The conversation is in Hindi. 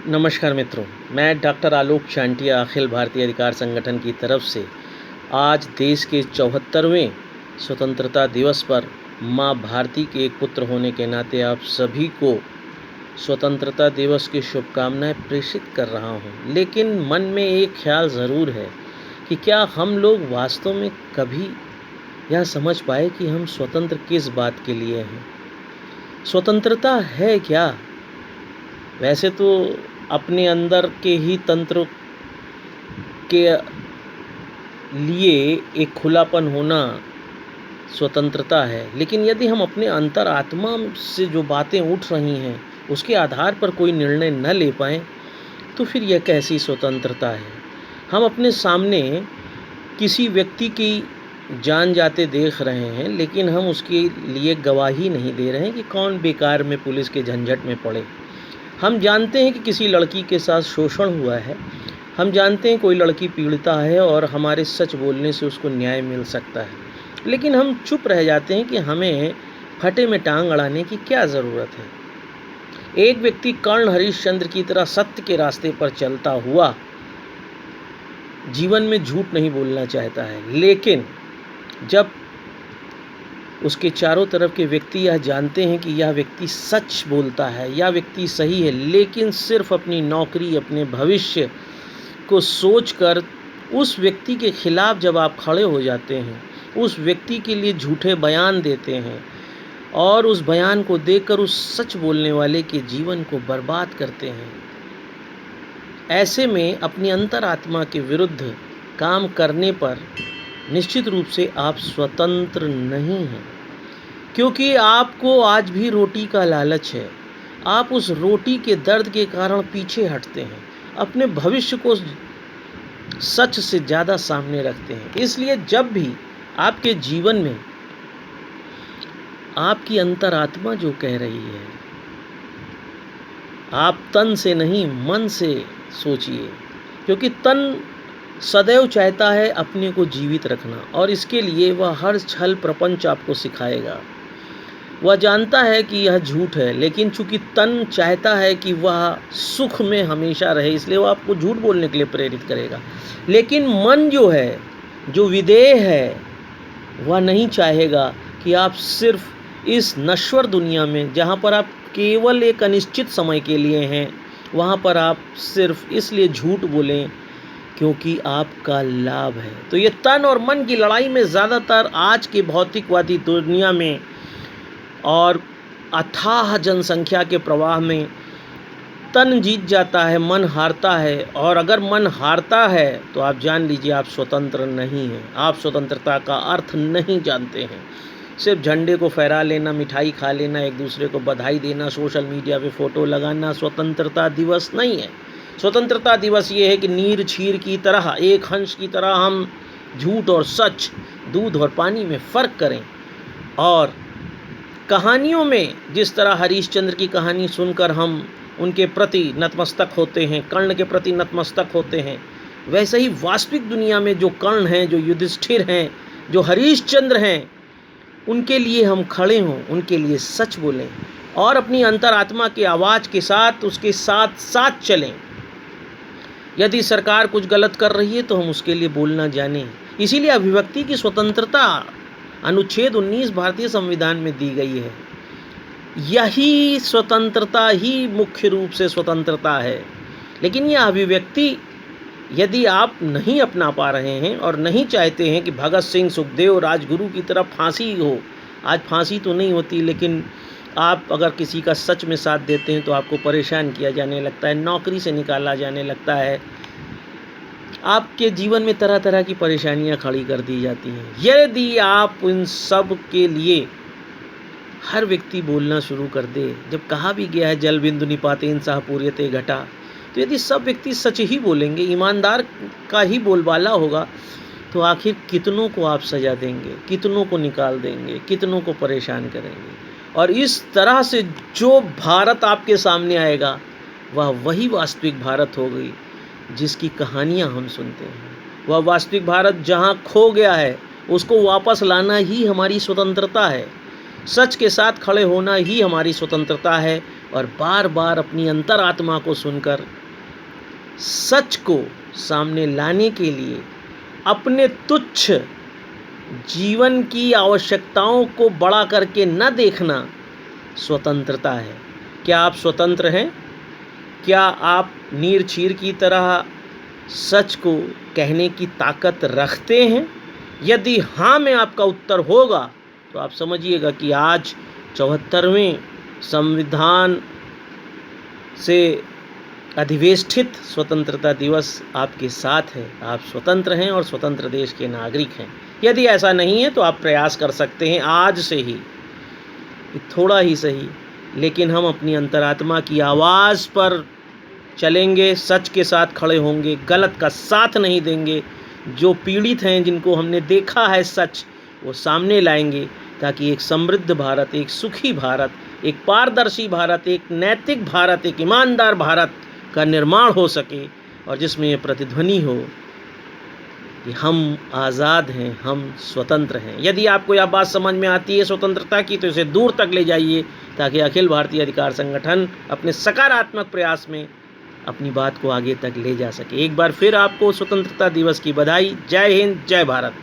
नमस्कार मित्रों, मैं डॉक्टर आलोक चांटिया अखिल भारतीय अधिकार संगठन की तरफ से आज देश के 74वें स्वतंत्रता दिवस पर माँ भारती के एक पुत्र होने के नाते आप सभी को स्वतंत्रता दिवस की शुभकामनाएं प्रेषित कर रहा हूं। लेकिन मन में एक ख्याल ज़रूर है कि क्या हम लोग वास्तव में कभी यह समझ पाए कि हम स्वतंत्र किस बात के लिए हैं। स्वतंत्रता है क्या? वैसे तो अपने अंदर के ही तंत्र के लिए एक खुलापन होना स्वतंत्रता है, लेकिन यदि हम अपने अंतरात्मा से जो बातें उठ रही हैं उसके आधार पर कोई निर्णय न ले पाएँ तो फिर यह कैसी स्वतंत्रता है। हम अपने सामने किसी व्यक्ति की जान जाते देख रहे हैं, लेकिन हम उसके लिए गवाही नहीं दे रहे हैं कि कौन बेकार में पुलिस के झंझट में पड़े। हम जानते हैं कि किसी लड़की के साथ शोषण हुआ है, हम जानते हैं कोई लड़की पीड़िता है और हमारे सच बोलने से उसको न्याय मिल सकता है, लेकिन हम चुप रह जाते हैं कि हमें फटे में टांग अड़ाने की क्या ज़रूरत है। एक व्यक्ति कर्ण हरिश्चंद्र की तरह सत्य के रास्ते पर चलता हुआ जीवन में झूठ नहीं बोलना चाहता है, लेकिन जब उसके चारों तरफ के व्यक्ति यह जानते हैं कि यह व्यक्ति सच बोलता है, यह व्यक्ति सही है, लेकिन सिर्फ अपनी नौकरी, अपने भविष्य को सोचकर उस व्यक्ति के खिलाफ जब आप खड़े हो जाते हैं, उस व्यक्ति के लिए झूठे बयान देते हैं और उस बयान को देखकर उस सच बोलने वाले के जीवन को बर्बाद करते हैं, ऐसे में अपनी अंतरात्मा के विरुद्ध काम करने पर निश्चित रूप से आप स्वतंत्र नहीं हैं, क्योंकि आपको आज भी रोटी का लालच है। आप उस रोटी के दर्द के कारण पीछे हटते हैं, अपने भविष्य को सच से ज़्यादा सामने रखते हैं। इसलिए जब भी आपके जीवन में आपकी अंतरात्मा जो कह रही है, आप तन से नहीं मन से सोचिए, क्योंकि तन सदैव चाहता है अपने को जीवित रखना और इसके लिए वह हर छल प्रपंच आपको सिखाएगा। वह जानता है कि यह झूठ है, लेकिन चूंकि तन चाहता है कि वह सुख में हमेशा रहे, इसलिए वह आपको झूठ बोलने के लिए प्रेरित करेगा। लेकिन मन जो है, जो विदेह है, वह नहीं चाहेगा कि आप सिर्फ इस नश्वर दुनिया में, जहाँ पर आप केवल एक अनिश्चित समय के लिए हैं, वहाँ पर आप सिर्फ इसलिए झूठ बोलें क्योंकि आपका लाभ है। तो ये तन और मन की लड़ाई में ज़्यादातर आज के भौतिकवादी दुनिया में और अथाह जनसंख्या के प्रवाह में तन जीत जाता है, मन हारता है। और अगर मन हारता है तो आप जान लीजिए आप स्वतंत्र नहीं हैं, आप स्वतंत्रता का अर्थ नहीं जानते हैं। सिर्फ झंडे को फहरा लेना, मिठाई खा लेना, एक दूसरे को बधाई देना, सोशल मीडिया पे फ़ोटो लगाना स्वतंत्रता दिवस नहीं है। स्वतंत्रता दिवस ये है कि नीर छीर की तरह, एक हंस की तरह हम झूठ और सच, दूध और पानी में फ़र्क करें। और कहानियों में जिस तरह हरिश्चंद्र की कहानी सुनकर हम उनके प्रति नतमस्तक होते हैं, कर्ण के प्रति नतमस्तक होते हैं, वैसे ही वास्तविक दुनिया में जो कर्ण हैं, जो युधिष्ठिर हैं, जो हरिश्चंद्र हैं, उनके लिए हम खड़े हों, उनके लिए सच बोलें और अपनी अंतरात्मा की आवाज़ के साथ उसके साथ साथ चलें। यदि सरकार कुछ गलत कर रही है तो हम उसके लिए बोलना जानें। इसीलिए अभिव्यक्ति की स्वतंत्रता अनुच्छेद 19 भारतीय संविधान में दी गई है। यही स्वतंत्रता ही मुख्य रूप से स्वतंत्रता है। लेकिन यह अभिव्यक्ति यदि आप नहीं अपना पा रहे हैं और नहीं चाहते हैं कि भगत सिंह, सुखदेव, राजगुरु की तरह फांसी हो, आज फांसी तो नहीं होती, लेकिन आप अगर किसी का सच में साथ देते हैं तो आपको परेशान किया जाने लगता है, नौकरी से निकाला जाने लगता है, आपके जीवन में तरह तरह की परेशानियां खड़ी कर दी जाती हैं। यदि आप इन सब के लिए हर व्यक्ति बोलना शुरू कर दे, जब कहा भी गया है जल बिंदु निपातेन सह पूर्यते घटा, तो यदि सब व्यक्ति सच ही बोलेंगे, ईमानदार का ही बोलबाला होगा, तो आखिर कितनों को आप सजा देंगे, कितनों को निकाल देंगे, कितनों को परेशान करेंगे। और इस तरह से जो भारत आपके सामने आएगा वह वही वास्तविक भारत होगी जिसकी कहानियाँ हम सुनते हैं। वह वास्तविक भारत जहाँ खो गया है उसको वापस लाना ही हमारी स्वतंत्रता है। सच के साथ खड़े होना ही हमारी स्वतंत्रता है। और बार बार अपनी अंतरात्मा को सुनकर सच को सामने लाने के लिए अपने तुच्छ जीवन की आवश्यकताओं को बड़ा करके न देखना स्वतंत्रता है। क्या आप स्वतंत्र हैं? क्या आप नीर चीर की तरह सच को कहने की ताकत रखते हैं? यदि हाँ में आपका उत्तर होगा तो आप समझिएगा कि आज 74वें संविधान से अधिवेष्टित स्वतंत्रता दिवस आपके साथ है। आप स्वतंत्र हैं और स्वतंत्र देश के नागरिक हैं। यदि ऐसा नहीं है तो आप प्रयास कर सकते हैं आज से ही, थोड़ा ही सही, लेकिन हम अपनी अंतरात्मा की आवाज़ पर चलेंगे, सच के साथ खड़े होंगे, गलत का साथ नहीं देंगे। जो पीड़ित हैं, जिनको हमने देखा है सच, वो सामने लाएंगे ताकि एक समृद्ध भारत, एक सुखी भारत, एक पारदर्शी भारत, एक नैतिक भारत, एक ईमानदार भारत का निर्माण हो सके और जिसमें ये प्रतिध्वनि हो कि हम आज़ाद हैं, हम स्वतंत्र हैं। यदि आपको यह बात समझ में आती है स्वतंत्रता की तो इसे दूर तक ले जाइए ताकि अखिल भारतीय अधिकार संगठन अपने सकारात्मक प्रयास में अपनी बात को आगे तक ले जा सके। एक बार फिर आपको स्वतंत्रता दिवस की बधाई। जय हिंद, जय भारत।